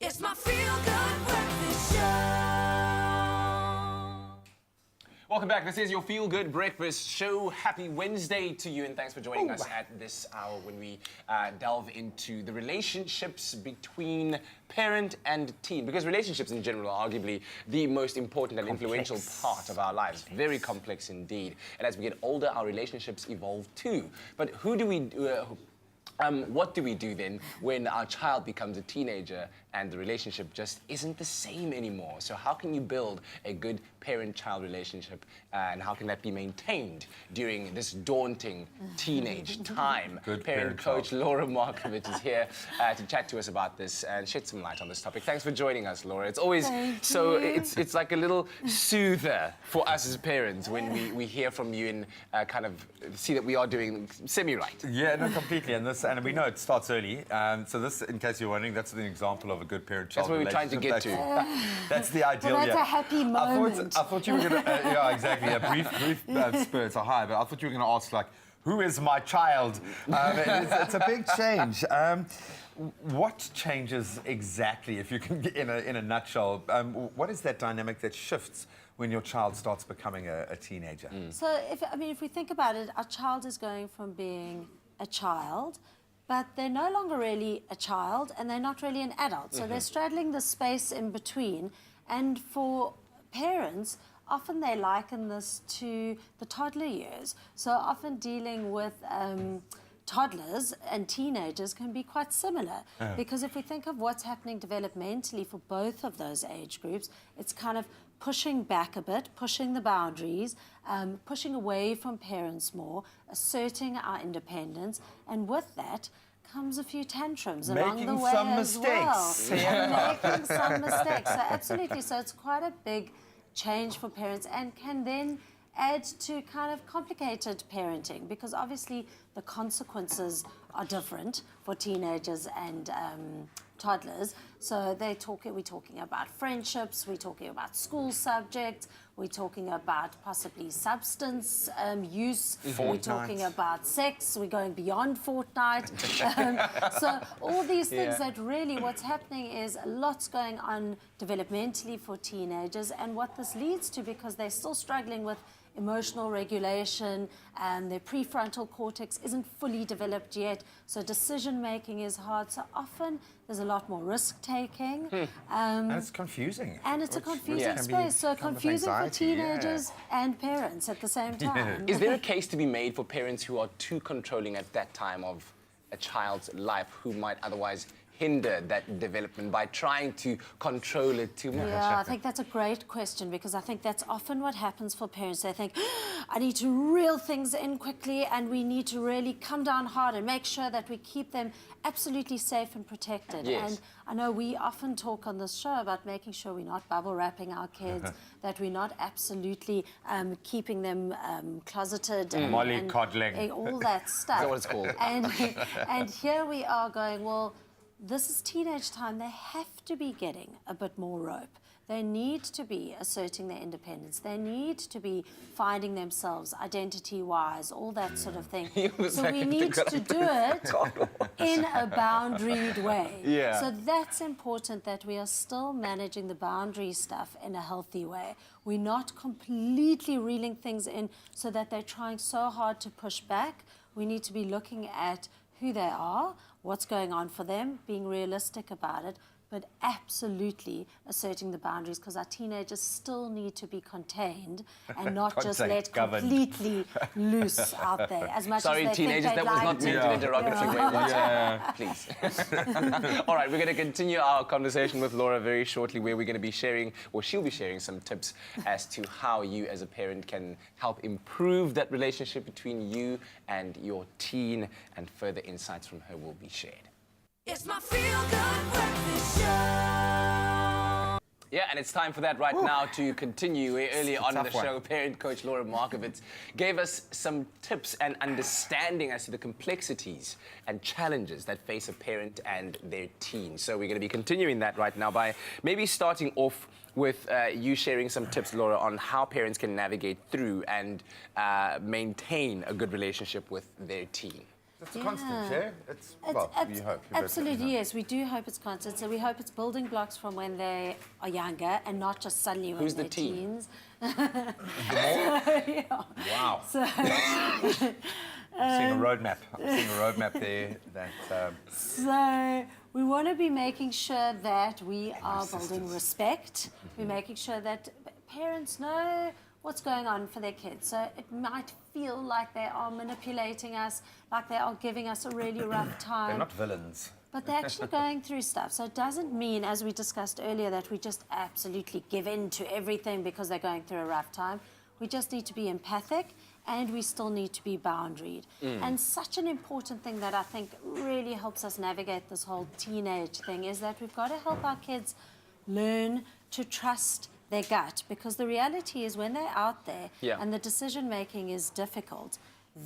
It's my feel-good breakfast show. Welcome back. This is your Feel Good Breakfast Show. Happy Wednesday to you, and thanks for joining us at this hour when we delve into the relationships between parent and teen. Because relationships in general are arguably the most important and influential part of our lives. Very complex indeed. And as we get older, our relationships evolve too. But what do we do then when our child becomes a teenager and the relationship just isn't the same anymore? So how can you build a good parent-child relationship, and how can that be maintained during this daunting teenage time? Good parent coach Laura Markovitz is here to chat to us about this and shed some light on this topic. Thanks for joining us, Laura. It's always it's like a little soother for us as parents when we hear from you and kind of see that we are doing semi-right. Yeah, no, completely. And we know it starts early. So this, in case you're wondering, that's an example of a good parent-child relationship. That's what we're trying to get to. That's the ideal. Well, that's a happy moment. I thought you were going to... yeah, exactly. A brief spirits are high, but I thought you were going to ask, like, who is my child? It's a big change. What changes exactly, if you can get in a nutshell? What is that dynamic that shifts when your child starts becoming a teenager? So, if we think about it, our child is going from being a child, but they're no longer really a child and they're not really an adult. So they're straddling the space in between. And for parents, often they liken this to the toddler years. So often dealing with toddlers and teenagers can be quite similar, because if we think of what's happening developmentally for both of those age groups, it's kind of pushing back a bit, pushing the boundaries, pushing away from parents more, asserting our independence, and with that comes a few tantrums along the way as well. Making some mistakes. So absolutely, so it's quite a big change for parents and can then add to kind of complicated parenting, because obviously the consequences are different for teenagers and toddlers. So we're talking about friendships, we're talking about school subjects, we're talking about possibly substance use, we're talking about sex, we're going beyond fortnight. So all these things that really what's happening is lots going on developmentally for teenagers, and what this leads to, because they're still struggling with emotional regulation, and their prefrontal cortex isn't fully developed yet, so decision making is hard. So often there's a lot more risk taking. And it's confusing. And it's a confusing space, so confusing for teenagers and parents at the same time. Is there a case to be made for parents who are too controlling at that time of a child's life, who might otherwise hinder that development by trying to control it too much? Yeah, I think that's a great question, because I think that's often what happens for parents. They think, I need to reel things in quickly, and we need to really come down hard and make sure that we keep them absolutely safe and protected. Yes. And I know we often talk on this show about making sure we're not bubble wrapping our kids, that we're not absolutely keeping them closeted. Mollycoddling. And all that stuff. That's what it's called. And here we are going, well, this is teenage time. They have to be getting a bit more rope. They need to be asserting their independence. They need to be finding themselves identity-wise, all that sort of thing. So we need to do it in a boundaried way. Yeah. So that's important, that we are still managing the boundary stuff in a healthy way. We're not completely reeling things in so that they're trying so hard to push back. We need to be looking at who they are, what's going on for them, being realistic about it, but absolutely asserting the boundaries, because our teenagers still need to be contained and not just let completely loose out there. As much Sorry, as they teenagers, think that was not meant in a derogatory way. Please. All right, we're going to continue our conversation with Laura very shortly, where we're going to be sharing, or she'll be sharing, some tips as to how you as a parent can help improve that relationship between you and your teen, and further insights from her will be shared. It's my feel-good breakfast show. Yeah, and it's time for that right now to continue. Earlier on in the show, parent coach Laura Markovitz gave us some tips and understanding as to the complexities and challenges that face a parent and their teen. So we're going to be continuing that right now by maybe starting off with you sharing some tips, Laura, on how parents can navigate through and maintain a good relationship with their teen. It's a constant, yeah? It's, well, you hope. Absolutely, yes. We do hope it's constant. So we hope it's building blocks from when they are younger and not just suddenly when Who's they're the team? teens. Wow. So, I'm seeing a roadmap. I'm seeing a roadmap there that... so we want to be making sure that we are building respect. We're making sure that parents know what's going on for their kids. So it might feel like they are manipulating us, like they are giving us a really rough time. They're not villains. But they're actually going through stuff. So it doesn't mean, as we discussed earlier, that we just absolutely give in to everything because they're going through a rough time. We just need to be empathic, and we still need to be boundaried. And such an important thing that I think really helps us navigate this whole teenage thing is that we've got to help our kids learn to trust their gut, because the reality is when they're out there and the decision making is difficult,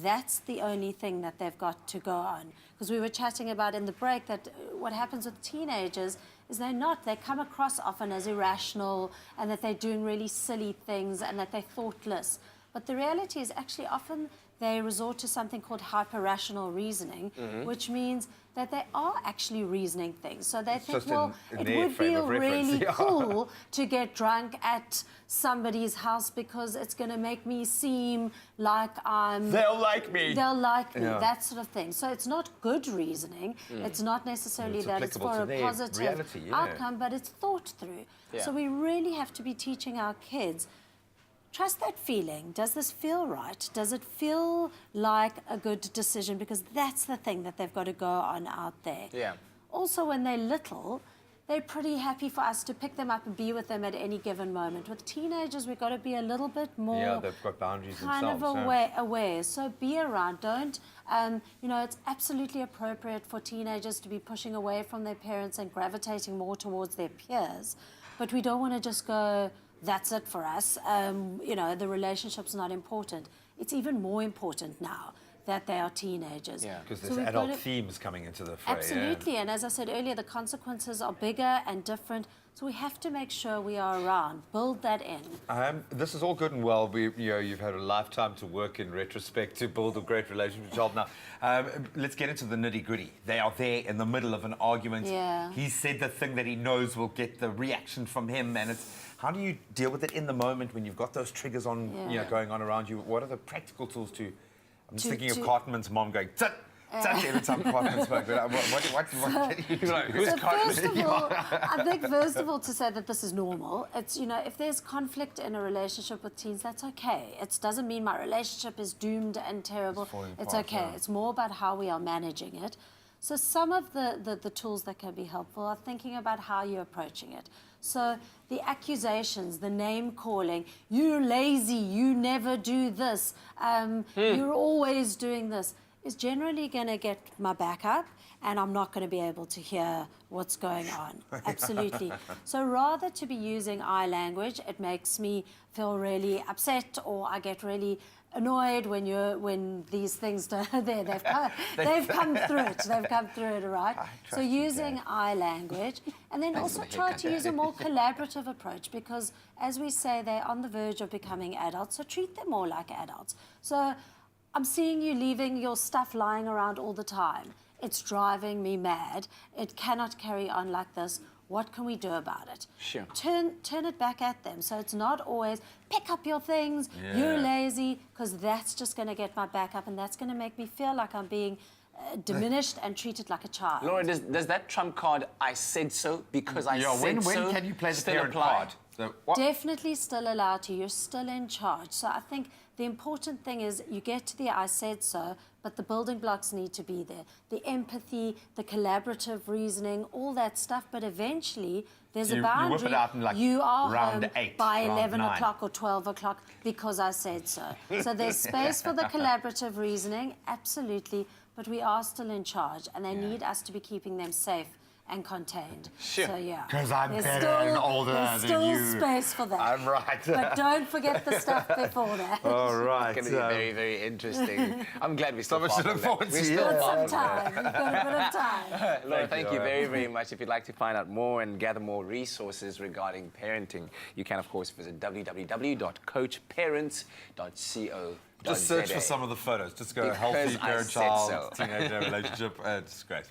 that's the only thing that they've got to go on. Because we were chatting about in the break that what happens with teenagers is they come across often as irrational, and that they're doing really silly things, and that they're thoughtless. But the reality is actually often they resort to something called hyper-rational reasoning, which means that they are actually reasoning things. So they think, well, it would be really cool to get drunk at somebody's house because it's going to make me seem like I'm... They'll like me. They'll like me, that sort of thing. So it's not good reasoning. It's not necessarily that it's for a positive outcome, but it's thought through. So we really have to be teaching our kids, trust that feeling. Does this feel right? Does it feel like a good decision? Because that's the thing that they've got to go on out there. Also, when they're little, they're pretty happy for us to pick them up and be with them at any given moment. With teenagers, we've got to be a little bit more... Yeah, they've got boundaries kind themselves. of aware. So be around. Don't... you know, it's absolutely appropriate for teenagers to be pushing away from their parents and gravitating more towards their peers. But we don't want to just go... That's it for us. You know, the relationship's not important. It's even more important now that they are teenagers. Because there's adult themes coming into the fray. Absolutely, and as I said earlier, the consequences are bigger and different, so we have to make sure we are around, build that in. This is all good and well. You've had a lifetime to work in retrospect to build a great relationship with your child. Now, let's get into the nitty-gritty. They are there in the middle of an argument. He said the thing that he knows will get the reaction from him, and it's... How do you deal with it in the moment when you've got those triggers on, going on around you? What are the practical tools to... I'm just thinking of Cartman's mom going, "Tut, tut," every time Cartman spoke. What who's Cartman? First of all, I think first of all to say that this is normal. It's, you know, if there's conflict in a relationship with teens, that's okay. It doesn't mean my relationship is doomed and terrible. It's okay. It's more about how we are managing it. So some of the tools that can be helpful are thinking about how you're approaching it. So the accusations, the name calling, you're lazy, you never do this, you're always doing this, is generally going to get my back up, and I'm not going to be able to hear what's going on. Absolutely. So rather to be using I language, it makes me feel really upset, or I get really annoyed when these things don't there. They've come through it. They've come through it, right? So using I language, and then also try to use a more collaborative approach, because as we say, they're on the verge of becoming adults, so treat them more like adults. So I'm seeing you leaving your stuff lying around all the time. It's driving me mad. It cannot carry on like this. What can we do about it? Sure. Turn it back at them. So it's not always, pick up your things, you're lazy, because that's just going to get my back up, and that's going to make me feel like I'm being diminished and treated like a child. Laura, does that trump card, I said so because I said so, when can you play the still parent apply? card? So Definitely still allowed to. You're still in charge. So I think the important thing is you get to the I said so, but the building blocks need to be there. The empathy, the collaborative reasoning, all that stuff. But eventually, there's a boundary. You whip it out in like you are round home 8, by round 11 9. o'clock or 12 o'clock because I said so. So there's space for the collaborative reasoning, absolutely. But we are still in charge, and they need us to be keeping them safe and contained. Sure. So yeah. Because I'm There's better still- and older there's than still you. space for that. I'm right. But don't forget the stuff before that. All right. It's going to be very, very interesting. I'm glad we still much to look forward to, We're yeah. still Got far some from that. time. We've got a bit of time. Laura, thank you Laura. very, very much. If you'd like to find out more and gather more resources regarding parenting, you can, of course, visit www.coachparents.co.za. Just search for some of the photos. Just go Because healthy I said parent-child, so. teenager relationship. It's great.